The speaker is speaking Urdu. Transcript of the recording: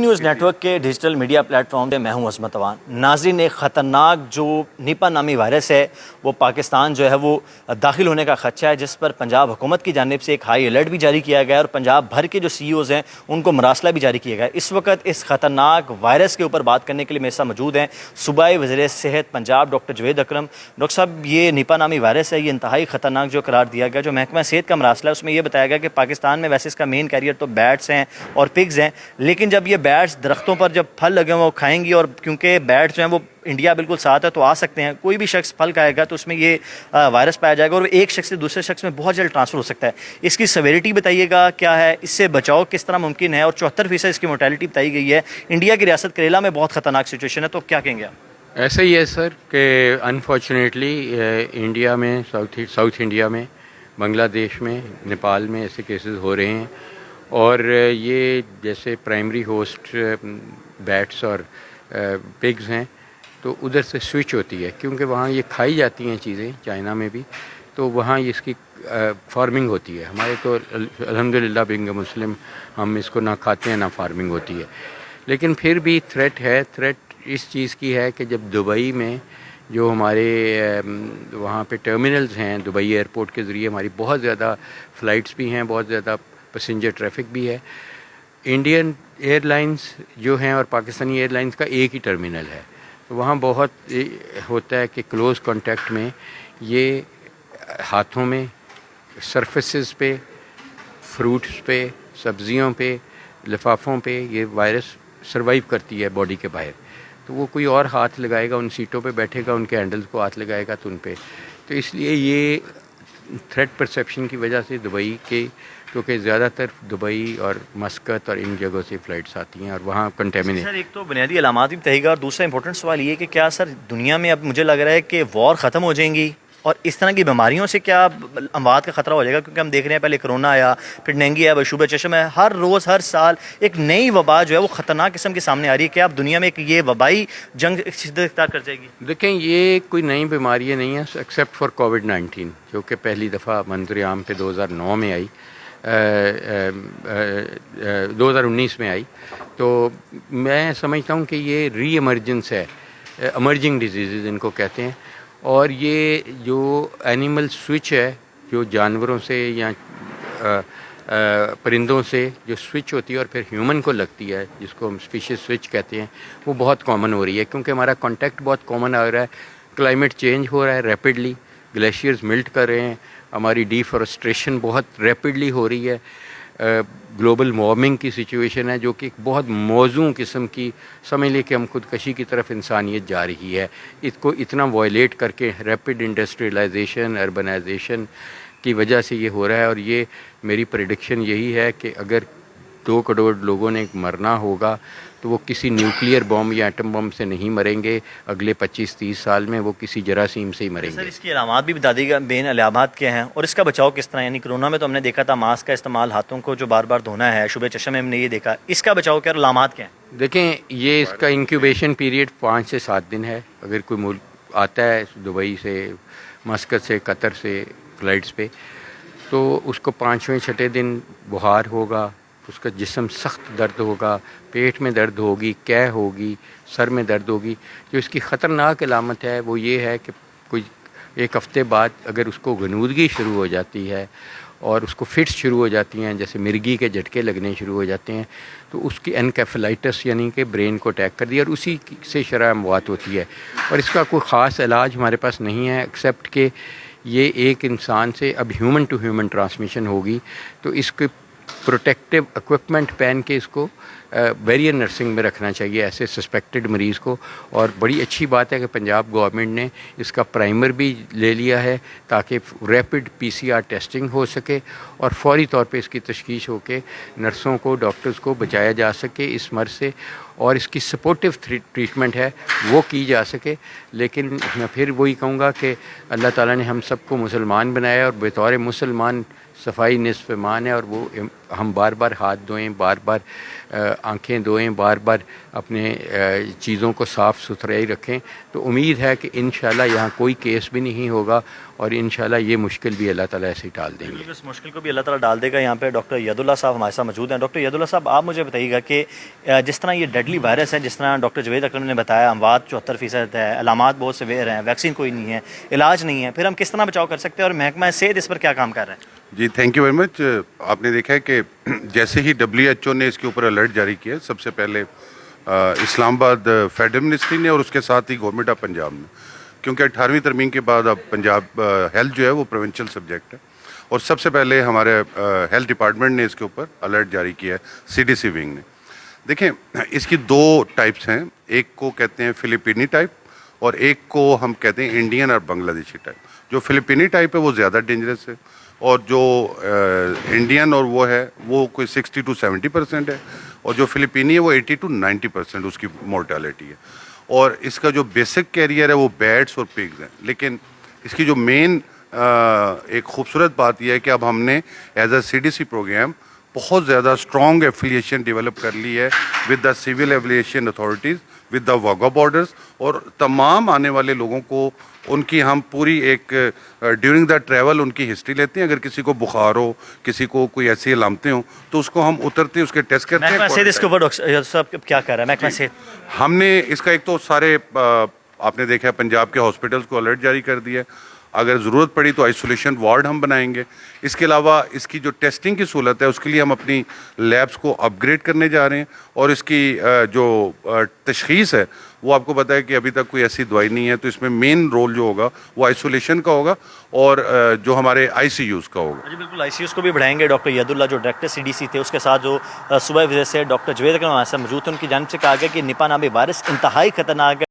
نیوز نیٹ ورک کے ڈیجیٹل میڈیا پلیٹ فارم پہ میں ہوں عظمت اوان۔ ناظرین، ایک خطرناک جو نیپا نامی وائرس ہے وہ پاکستان جو ہے وہ داخل ہونے کا خدشہ ہے، جس پر پنجاب حکومت کی جانب سے ایک ہائی الرٹ بھی جاری کیا گیا ہے اور پنجاب بھر کے جو سی ایوز ہیں ان کو مراسلہ بھی جاری کیا گیا ہے۔ اس وقت اس خطرناک وائرس کے اوپر بات کرنے کے لیے میرے ساتھ موجود ہیں صوبائی وزیر صحت پنجاب ڈاکٹر جوید اکرم۔ ڈاکٹر صاحب، یہ نیپا نامی وائرس ہے، یہ انتہائی خطرناک جو قرار دیا گیا، جو محکمہ صحت کا مراسلہ ہے اس میں یہ بتایا گیا کہ پاکستان میں ویسے اس کا مین کیریئر تو بیٹس ہیں اور پگز ہیں، لیکن جب یہ بیٹس درختوں پر جب پھل لگے وہ کھائیں گی، اور کیونکہ بیٹس جو ہیں وہ انڈیا بالکل ساتھ ہے تو آ سکتے ہیں، کوئی بھی شخص پھل کھائے گا تو اس میں یہ وائرس پایا جائے گا اور ایک شخص سے دوسرے شخص میں بہت جلد ٹرانسفر ہو سکتا ہے۔ اس کی سیویرٹی بتائیے گا کیا ہے، اس سے بچاؤ کس طرح ممکن ہے، اور 74% اس کی مورٹیلٹی بتائی گئی ہے۔ انڈیا کی ریاست کریلا میں بہت خطرناک سچویشن ہے، تو کیا کہیں گے آپ؟ ایسا ہی ہے سر کہ انفارچونیٹلی انڈیا میں ساؤتھ انڈیا میں، بنگلہ دیش میں، نیپال میں ایسے کیسز ہو رہے ہیں، اور یہ جیسے پرائمری ہوسٹ بیٹس اور پگز ہیں تو ادھر سے سوئچ ہوتی ہے، کیونکہ وہاں یہ کھائی جاتی ہیں چیزیں، چائنا میں بھی، تو وہاں اس کی فارمنگ ہوتی ہے۔ ہمارے تو الحمدللہ بینگ اے مسلم ہم اس کو نہ کھاتے ہیں نہ فارمنگ ہوتی ہے، لیکن پھر بھی تھریٹ ہے۔ تھریٹ اس چیز کی ہے کہ جب دبئی میں جو ہمارے وہاں پہ ٹرمینلز ہیں، دبئی ایئرپورٹ کے ذریعے ہماری بہت زیادہ فلائٹس بھی ہیں، بہت زیادہ پیسنجر ٹریفک بھی ہے۔ انڈین ایئر لائنز جو ہیں اور پاکستانی ایئر لائنز کا ایک ہی ٹرمینل ہے، تو وہاں بہت ہوتا ہے کہ کلوز کانٹیکٹ میں یہ ہاتھوں میں، سرفیسز پہ، فروٹس پہ، سبزیوں پہ، لفافوں پہ یہ وائرس سروائیو کرتی ہے باڈی کے باہر، تو وہ کوئی اور ہاتھ لگائے گا، ان سیٹوں پہ بیٹھے گا، ان کے ہینڈلز کو ہاتھ لگائے گا تو ان پہ، تو اس لیے یہ تھریٹ پرسیپشن کی وجہ سے دبئی کے، کیونکہ زیادہ تر دبئی اور مسقط اور ان جگہوں سے فلائٹس آتی ہیں اور وہاں کنٹیمنیٹ۔ سر، ایک تو بنیادی علامات بھی بتائیے گا، اور دوسرا امپورٹنٹ سوال یہ کہ کیا سر دنیا میں اب مجھے لگ رہا ہے کہ وار ختم ہو جائیں گی اور اس طرح کی بیماریوں سے کیا اموات کا خطرہ ہو جائے گا؟ کیونکہ ہم دیکھ رہے ہیں پہلے کرونا آیا، پھر ڈینگی ہے، بشوبہ چشم ہے، ہر روز ہر سال ایک نئی وبا جو ہے وہ خطرناک قسم کے سامنے آ رہی ہے۔ کیا اب دنیا میں ایک یہ وبائی جنگ شدت اختیار کر جائے گی؟ دیکھیں، یہ کوئی نئی بیماری نہیں ہے ایکسیپٹ فار کووڈ-19، جو کہ پہلی دفعہ منظر عام پہ 2009 میں آئی، 2019 میں آئی، تو میں سمجھتا ہوں کہ یہ ری ایمرجنس ہے، ایمرجنگ ڈیزیزز ان کو کہتے ہیں، اور یہ جو اینیمل سوئچ ہے، جو جانوروں سے یا پرندوں سے جو سوئچ ہوتی ہے اور پھر ہیومن کو لگتی ہے، جس کو ہم اسپیشیز سوئچ کہتے ہیں، وہ بہت کامن ہو رہی ہے، کیونکہ ہمارا کانٹیکٹ بہت کامن آ رہا ہے، کلائمیٹ چینج ہو رہا ہے ریپڈلی، گلیشیئرز ملٹ کر رہے ہیں، ہماری ڈیفارسٹریشن بہت ریپڈلی ہو رہی ہے، گلوبل وارمنگ کی سچویشن ہے، جو کہ ایک بہت موزوں قسم کی، سمجھ لیں کہ ہم خودکشی کی طرف انسانیت جا رہی ہے، اس کو اتنا وائلیٹ کر کے ریپڈ انڈسٹریلائزیشن، اربنائزیشن کی وجہ سے یہ ہو رہا ہے، اور یہ میری پریڈکشن یہی ہے کہ اگر 2 کروڑ لوگوں نے مرنا ہوگا تو وہ کسی نیوکلیئر بم یا ایٹم بم سے نہیں مریں گے، اگلے 25-30 سال میں وہ کسی جراثیم سے ہی مریں گے۔ سر، اس کی علامات بھی بتا دیے گا، بین علامات کیا ہیں اور اس کا بچاؤ کس طرح؟ یعنی کرونا میں تو ہم نے دیکھا تھا ماسک کا استعمال، ہاتھوں کو جو بار بار دھونا ہے، شبہ چشم میں ہم نے یہ دیکھا، اس کا بچاؤ کیا اور علامات کیا ہیں؟ دیکھیں، یہ اس کا انکیوبیشن پیریڈ 5 سے 7 دن ہے۔ اگر کوئی ملک آتا ہے دبئی سے، مسقط سے، قطر سے فلائٹس پہ، تو اس کو 5ویں 6 دن بخار ہوگا، اس کا جسم سخت درد ہوگا، پیٹ میں درد ہوگی، قے ہوگی، سر میں درد ہوگی۔ جو اس کی خطرناک علامت ہے وہ یہ ہے کہ کوئی 1 ہفتے بعد اگر اس کو غنودگی شروع ہو جاتی ہے اور اس کو فٹس شروع ہو جاتی ہیں، جیسے مرگی کے جھٹکے لگنے شروع ہو جاتے ہیں، تو اس کی انکیفلائٹس یعنی کہ برین کو اٹیک کر دیا، اور اسی سے شرح اموات ہوتی ہے، اور اس کا کوئی خاص علاج ہمارے پاس نہیں ہے ایکسیپٹ کہ یہ ایک انسان سے اب ہیومن ٹو ہیومن ٹرانسمیشن ہوگی، تو اس کے پروٹیکٹیو اکوپمنٹ پہن کے اس کو بیریئر نرسنگ میں رکھنا چاہیے ایسے سسپیکٹڈ مریض کو۔ اور بڑی اچھی بات ہے کہ پنجاب گورنمنٹ نے اس کا پرائمر بھی لے لیا ہے تاکہ ریپڈ PCR ٹیسٹنگ ہو سکے اور فوری طور پہ اس کی تشخیص ہو کے نرسوں کو، ڈاکٹرز کو بچایا جا سکے اس مرض سے، اور اس کی سپورٹیو ٹریٹمنٹ ہے وہ کی جا سکے۔ لیکن میں پھر وہی کہوں گا کہ اللہ تعالیٰ نے ہم سب کو مسلمان بنایا، اور بطور مسلمان صفائی نصف ایمان ہے، اور وہ ہم بار بار ہاتھ دھوئیں، بار بار آنکھیں دھوئیں، بار بار اپنے چیزوں کو صاف ستھرائی رکھیں. تو امید ہے کہ انشاءاللہ یہاں کوئی کیس بھی نہیں ہوگا، اور انشاءاللہ یہ مشکل بھی اللہ تعالیٰ ایسے ہی ٹال دیں گے. اس مشکل کو بھی اللہ تعالیٰ ڈال دے گا. یہاں پہ ڈاکٹر ید اللہ صاحب ہمارے ساتھ موجود ہیں. ڈاکٹر ید اللہ صاحب، آپ مجھے بتائیے گا کہ جس طرح یہ ڈیڈلی وائرس ہے، جس طرح ڈاکٹر جوید اکرم نے بتایا، اموات 74% ہے، علامات بہت سویر ہیں، ویکسین کوئی نہیں ہے، علاج نہیں ہے، پھر ہم کس طرح بچاؤ کر سکتے ہیں اور محکمہ صحت اس پر کیا کام کر رہا ہے؟ جی تھینک یو ویری مچ. آپ نے دیکھا ہے کہ جیسے ہی WHO نے اس کے اوپر الرٹ جاری کیا، سب سے پہلے اسلام آباد فیڈرل منسٹری نے اور اس کے ساتھ ہی گورنمنٹ آف پنجاب نے، کیونکہ 18ویں ترمیم کے بعد اب پنجاب ہیلتھ جو ہے وہ پروونشل سبجیکٹ ہے، اور سب سے پہلے ہمارے ہیلتھ ڈپارٹمنٹ نے اس کے اوپر الرٹ جاری کیا ہے، CDC ونگ نے. دیکھیں اس کی دو ٹائپس ہیں، ایک کو کہتے ہیں فلپینی ٹائپ اور ایک کو ہم کہتے ہیں انڈین اور بنگلہ دیشی ٹائپ. جو فلپینی ٹائپ ہے وہ زیادہ ڈینجرس ہے، اور جو انڈین اور وہ ہے وہ کوئی 60 to 70% ہے، اور جو فلپینی ہے وہ 80 to 90% اس کی مورٹیلٹی ہے. اور اس کا جو بیسک کیریئر ہے وہ بیٹس اور پگز ہیں. لیکن اس کی جو مین ایک خوبصورت بات یہ ہے کہ اب ہم نے ایز اے CDC پروگرام بہت زیادہ اسٹرانگ ایفیلیشن ڈیولپ کر لی ہے with the civil aviation authorities, with the Wagah borders, اور تمام آنے والے لوگوں کو ان کی ہم پوری ایک ڈیورنگ دا ٹریول ان کی ہسٹری لیتے ہیں. اگر کسی کو بخار ہو، کسی کو کوئی ایسی علامتیں ہوں، تو اس کو ہم اترتے اس کے ٹیسٹ کرتے ہیں. محکمہ صحت اس کے اوپر ڈاکٹر صاحب کیا کر رہا ہے؟ محکمہ صحت ہم نے اس کا ایک تو سارے آپ نے دیکھا ہے پنجاب کے ہاسپٹلس کو الرٹ جاری کر دیا ہے. اگر ضرورت پڑی تو آئسولیشن وارڈ ہم بنائیں گے. اس کے علاوہ اس کی جو ٹیسٹنگ کی سہولت ہے اس کے لیے ہم اپنی لیبس کو اپ گریڈ کرنے جا رہے ہیں، اور اس کی جو تشخیص ہے وہ آپ کو پتہ ہے کہ ابھی تک کوئی ایسی دوائی نہیں ہے. تو اس میں مین رول جو ہوگا وہ آئسولیشن کا ہوگا اور جو ہمارے ICUs کا ہوگا. جی بالکل، ICUs کو بھی بڑھائیں گے. ڈاکٹر ید اللہ جو ڈائریکٹر CDC تھے، اس کے ساتھ جو صوبہ وزیر سے ڈاکٹر جوید اکرم ہمارے ساتھ موجود تھے، ان کی جانب سے کہا گیا کہ نپاہ نامی وائرس انتہائی خطرناک ہے.